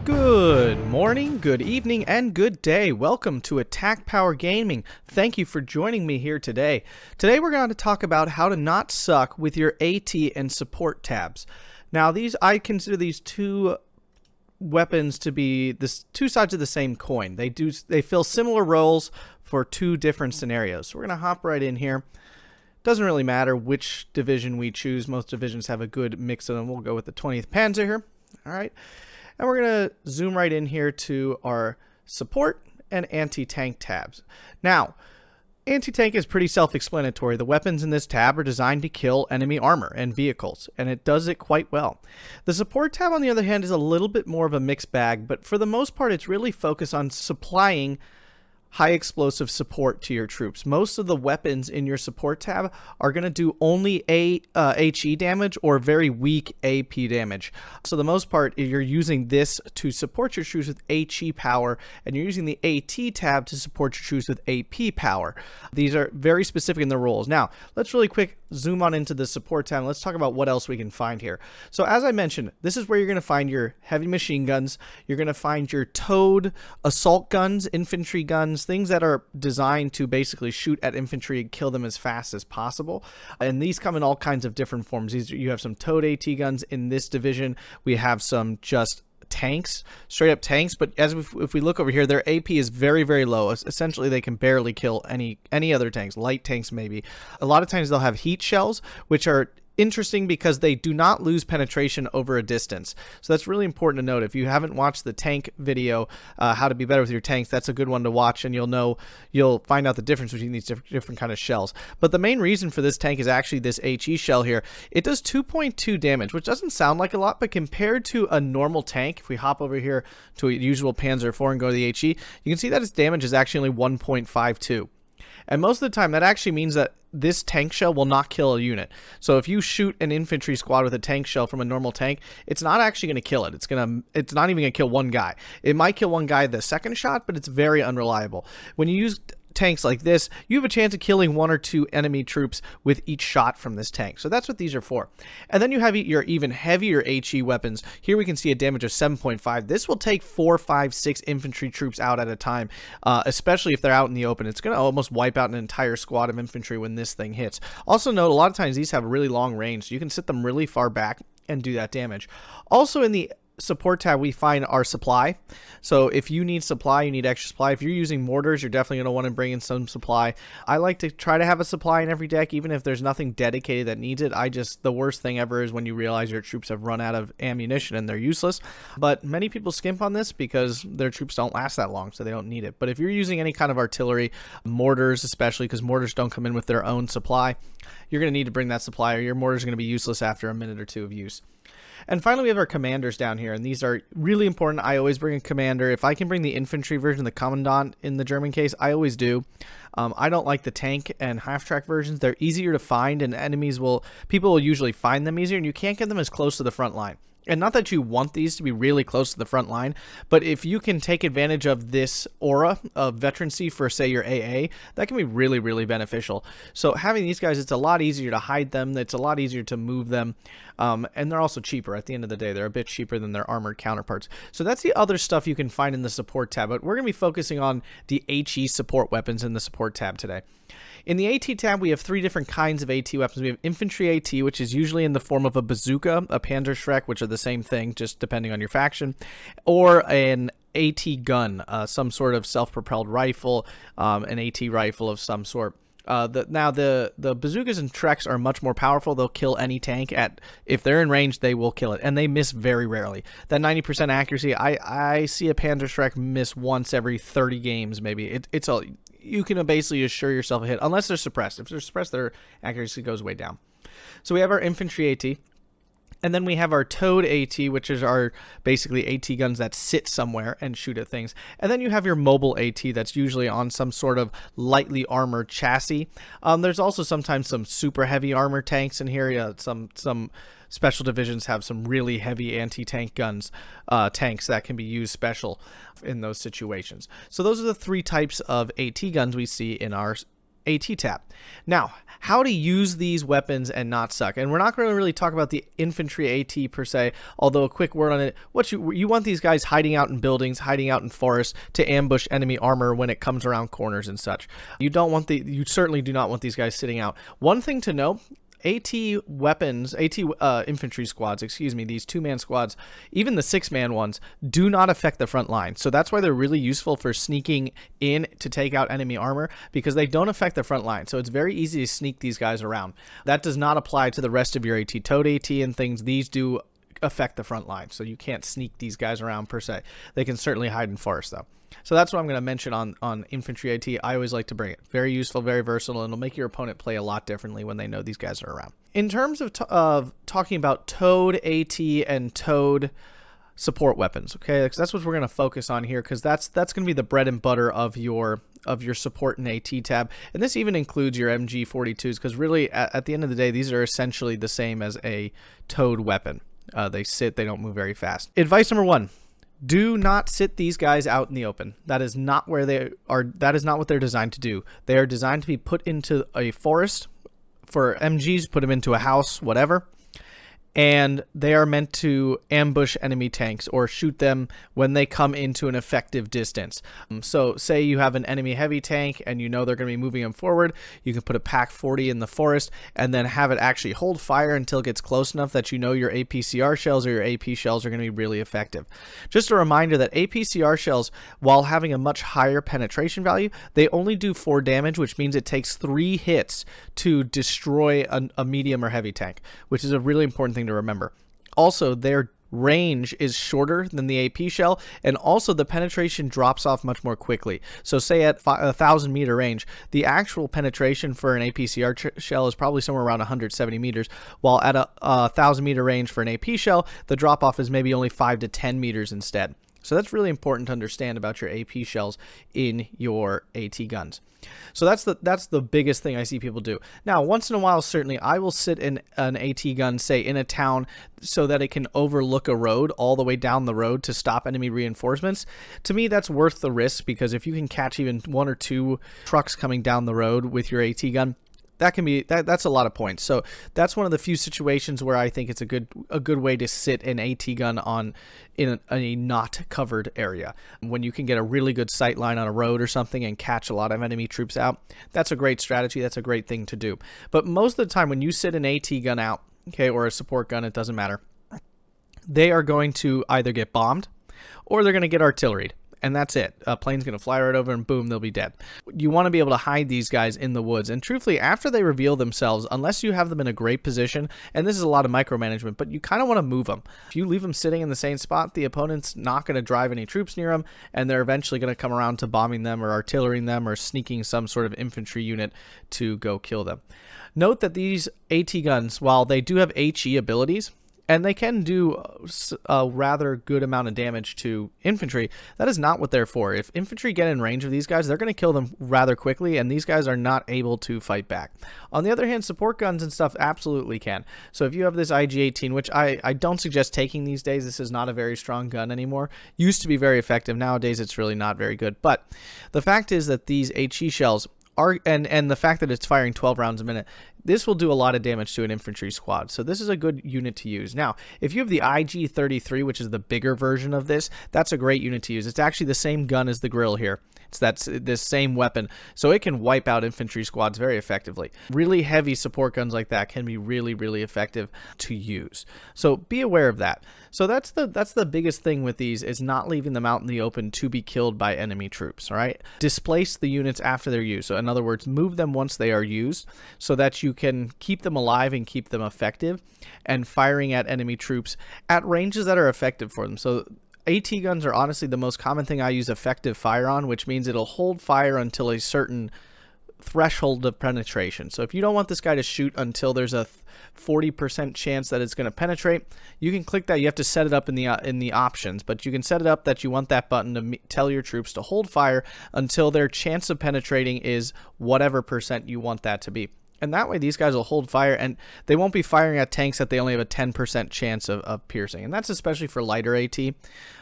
Good morning, good evening, and good day. Welcome to Attack Power Gaming. Thank you for joining me here today. Today we're going to talk about how to not suck with your AT and support tabs. Now I consider these two weapons to be two sides of the same coin. They fill similar roles for two different scenarios. So we're going to hop right in here. Doesn't really matter which division we choose. Most divisions have a good mix of them. We'll go with the 20th Panzer here. All right. And we're going to zoom right in here to our support and anti-tank tabs. Now, anti-tank is pretty self-explanatory. The weapons in this tab are designed to kill enemy armor and vehicles, and it does it quite well. The support tab, on the other hand, is a little bit more of a mixed bag, but for the most part, it's really focused on supplying high explosive support to your troops. Most of the weapons in your support tab are going to do only HE damage or very weak AP damage. So the most part, you're using this to support your troops with HE power, and you're using the AT tab to support your troops with AP power. These are very specific in their roles. Now, let's really quick zoom on into the support tab. Let's talk about what else we can find here. So as I mentioned, this is where you're going to find your heavy machine guns. You're going to find your towed assault guns, infantry guns, things that are designed to basically shoot at infantry and kill them as fast as possible. And these come in all kinds of different forms. You have some towed AT guns in this division. We have some just tanks, straight up tanks, but if we look over here, their AP is very, very low. Essentially, they can barely kill any other tanks, light tanks maybe. A lot of times they'll have heat shells, which are interesting because they do not lose penetration over a distance. So that's really important to note. If you haven't watched the tank video, how to be better with your tanks, that's a good one to watch, and you'll find out the difference between these different kind of shells. But the main reason for this tank is actually this HE shell here. It does 2.2 damage, which doesn't sound like a lot, but compared to a normal tank, if we hop over here to a usual Panzer IV and go to the HE, you can see that its damage is actually only 1.52. And most of the time, that actually means that this tank shell will not kill a unit. So if you shoot an infantry squad with a tank shell from a normal tank, it's not actually going to kill it. It's not even going to kill one guy. It might kill one guy the second shot, but it's very unreliable. When you use tanks like this, you have a chance of killing one or two enemy troops with each shot from this tank. So that's what these are for. And then you have your even heavier HE weapons. Here we can see a damage of 7.5. This will take 4, 5, 6 infantry troops out at a time, especially if they're out in the open. It's going to almost wipe out an entire squad of infantry when this thing hits. Also note, a lot of times these have really long range, so you can sit them really far back and do that damage. Also in the support tab, we find our supply. So if you need supply, you need extra supply. If you're using mortars, you're definitely going to want to bring in some supply. I like to try to have a supply in every deck, even if there's nothing dedicated that needs it. The worst thing ever is when you realize your troops have run out of ammunition and they're useless. But many people skimp on this because their troops don't last that long, so they don't need it. But if you're using any kind of artillery, mortars especially, because mortars don't come in with their own supply, you're going to need to bring that supply, or your mortars are going to be useless after a minute or two of use. And finally, we have our commanders down here, and these are really important. I always bring a commander. If I can bring the infantry version, the commandant in the German case, I always do. I don't like the tank and half-track versions. They're easier to find, and people will usually find them easier, and you can't get them as close to the front line. And not that you want these to be really close to the front line, but if you can take advantage of this aura of veterancy for, say, your AA, that can be really, really beneficial. So having these guys, it's a lot easier to hide them. It's a lot easier to move them. And they're also cheaper at the end of the day. They're a bit cheaper than their armored counterparts. So that's the other stuff you can find in the support tab. But we're going to be focusing on the HE support weapons in the support tab today. In the AT tab, we have 3 different kinds of AT weapons. We have infantry AT, which is usually in the form of a bazooka, a Panzerschreck, which are the same thing, just depending on your faction, or an AT gun, some sort of self-propelled rifle, an AT rifle of some sort. The bazookas and Treks are much more powerful. They'll kill any tank. If they're in range, they will kill it, and they miss very rarely. That 90% accuracy, I see a Panzerschreck miss once every 30 games, maybe. You can basically assure yourself a hit, unless they're suppressed. If they're suppressed, their accuracy goes way down. So we have our infantry AT. And then we have our towed AT, which is our basically AT guns that sit somewhere and shoot at things. And then you have your mobile AT that's usually on some sort of lightly armored chassis. There's also sometimes some super heavy armor tanks in here. Some special divisions have some really heavy anti-tank guns, tanks that can be used special in those situations. So those are the 3 types of AT guns we see in our AT tab. Now, how to use these weapons and not suck. And we're not going to really talk about the infantry AT per se, although a quick word on it. What you want these guys hiding out in buildings, hiding out in forests to ambush enemy armor when it comes around corners and such. You certainly do not want these guys sitting out. One thing to know, AT weapons, infantry squads, excuse me, these 2-man squads, even the 6-man ones, do not affect the front line. So that's why they're really useful for sneaking in to take out enemy armor, because they don't affect the front line. So it's very easy to sneak these guys around. That does not apply to the rest of your AT. Toad AT and things, these do affect the front line. So you can't sneak these guys around per se. They can certainly hide in forests though. So that's what I'm going to mention on infantry AT. I always like to bring it. Very useful, very versatile, and it'll make your opponent play a lot differently when they know these guys are around. In terms of talking about Toad AT and Toad support weapons, okay, because that's what we're going to focus on here, because that's going to be the bread and butter of your support and AT tab. And this even includes your MG42s, because really at the end of the day, these are essentially the same as a Toad weapon. They don't move very fast. Advice number 1. Do not sit these guys out in the open. That is not where they are. That is not what they're designed to do. They are designed to be put into a forest. For MGs, put them into a house, whatever. And they are meant to ambush enemy tanks or shoot them when they come into an effective distance. So say you have an enemy heavy tank and you know they're going to be moving them forward. You can put a Pack 40 in the forest and then have it actually hold fire until it gets close enough that you know your APCR shells or your AP shells are going to be really effective. Just a reminder that APCR shells, while having a much higher penetration value, they only do 4 damage, which means it takes 3 hits to destroy a medium or heavy tank, which is a really important thing to remember. Also, their range is shorter than the AP shell, and also the penetration drops off much more quickly. So say at 1,000 meter range, the actual penetration for an APCR shell is probably somewhere around 170 meters, while at a 1,000 meter range for an AP shell, the drop off is maybe only 5 to 10 meters instead. So that's really important to understand about your AP shells in your AT guns. So that's the biggest thing I see people do. Now, once in a while, certainly, I will sit in an AT gun, say, in a town so that it can overlook a road all the way down the road to stop enemy reinforcements. To me, that's worth the risk, because if you can catch even 1 or 2 trucks coming down the road with your AT gun, that's a lot of points. So that's one of the few situations where I think it's a good way to sit an AT gun in a not covered area. When you can get a really good sight line on a road or something and catch a lot of enemy troops out, that's a great strategy. That's a great thing to do. But most of the time when you sit an AT gun out, okay, or a support gun, it doesn't matter, they are going to either get bombed or they're going to get artilleried. And that's it. A plane's going to fly right over and boom, they'll be dead. You want to be able to hide these guys in the woods. And truthfully, after they reveal themselves, unless you have them in a great position, and this is a lot of micromanagement, but you kind of want to move them. If you leave them sitting in the same spot, the opponent's not going to drive any troops near them, and they're eventually going to come around to bombing them or artillerying them or sneaking some sort of infantry unit to go kill them. Note that these AT guns, while they do have HE abilities, and they can do a rather good amount of damage to infantry, that is not what they're for. If infantry get in range of these guys, they're going to kill them rather quickly, and these guys are not able to fight back. On the other hand, support guns and stuff absolutely can. So if you have this IG-18, which I don't suggest taking these days, this is not a very strong gun anymore. Used to be very effective. Nowadays, it's really not very good. But the fact is that these HE shells are, and the fact that it's firing 12 rounds a minute, this will do a lot of damage to an infantry squad. So this is a good unit to use. Now, if you have the IG-33, which is the bigger version of this, that's a great unit to use. It's actually the same gun as the grill here. That's this same weapon, so it can wipe out infantry squads very effectively. Really heavy support guns like that can be really, really effective to use. So be aware of that. So that's the biggest thing with these, is not leaving them out in the open to be killed by enemy troops. All right, displace the units after they're used. So in other words, move them once they are used, so that you can keep them alive and keep them effective, and firing at enemy troops at ranges that are effective for them. So AT guns are honestly the most common thing I use effective fire on, which means it'll hold fire until a certain threshold of penetration. So if you don't want this guy to shoot until there's a 40% chance that it's going to penetrate, you can click that. You have to set it up in the options, but you can set it up that you want that button to tell your troops to hold fire until their chance of penetrating is whatever percent you want that to be. And that way these guys will hold fire, and they won't be firing at tanks that they only have a 10% chance of piercing. And that's especially for lighter AT.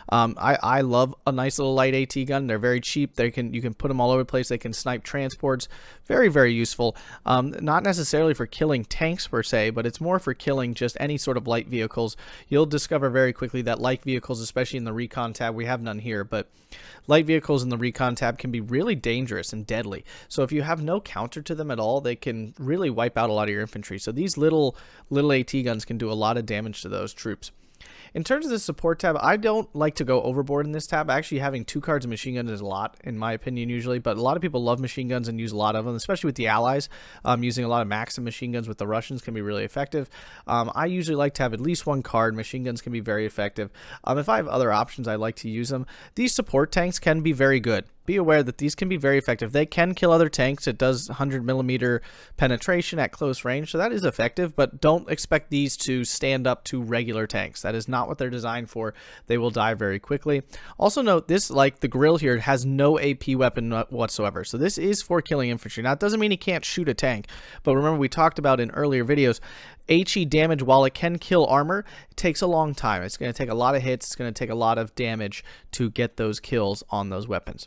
I love a nice little light AT gun. They're very cheap. You can put them all over the place. They can snipe transports. Very, very useful. Not necessarily for killing tanks per se, but it's more for killing just any sort of light vehicles. You'll discover very quickly that light vehicles, especially in the recon tab, we have none here, but light vehicles in the recon tab can be really dangerous and deadly. So if you have no counter to them at all, they can really wipe out a lot of your infantry. So these little AT guns can do a lot of damage to those troops. In terms of the support tab, I don't like to go overboard in this tab. Actually, having 2 cards of machine guns is a lot, in my opinion, usually. But a lot of people love machine guns and use a lot of them, especially with the allies. Using a lot of Maxim machine guns with the Russians can be really effective. I usually like to have at least 1 card. Machine guns can be very effective. If I have other options, I like to use them. These support tanks can be very good. Be aware that these can be very effective. They can kill other tanks. It does 100mm penetration at close range, so that is effective, but don't expect these to stand up to regular tanks. That is not what they're designed for. They will die very quickly. Also note this, like the grill here, has no AP weapon whatsoever, so this is for killing infantry. Now, it doesn't mean he can't shoot a tank, but remember we talked about in earlier videos, HE damage, while it can kill armor, it takes a long time. It's going to take a lot of hits. It's going to take a lot of damage to get those kills on those weapons.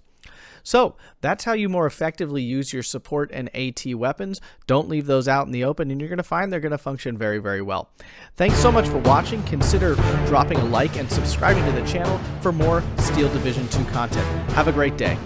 So that's how you more effectively use your support and AT weapons. Don't leave those out in the open, and you're going to find they're going to function very, very well. Thanks so much for watching. Consider dropping a like and subscribing to the channel for more Steel Division 2 content. Have a great day.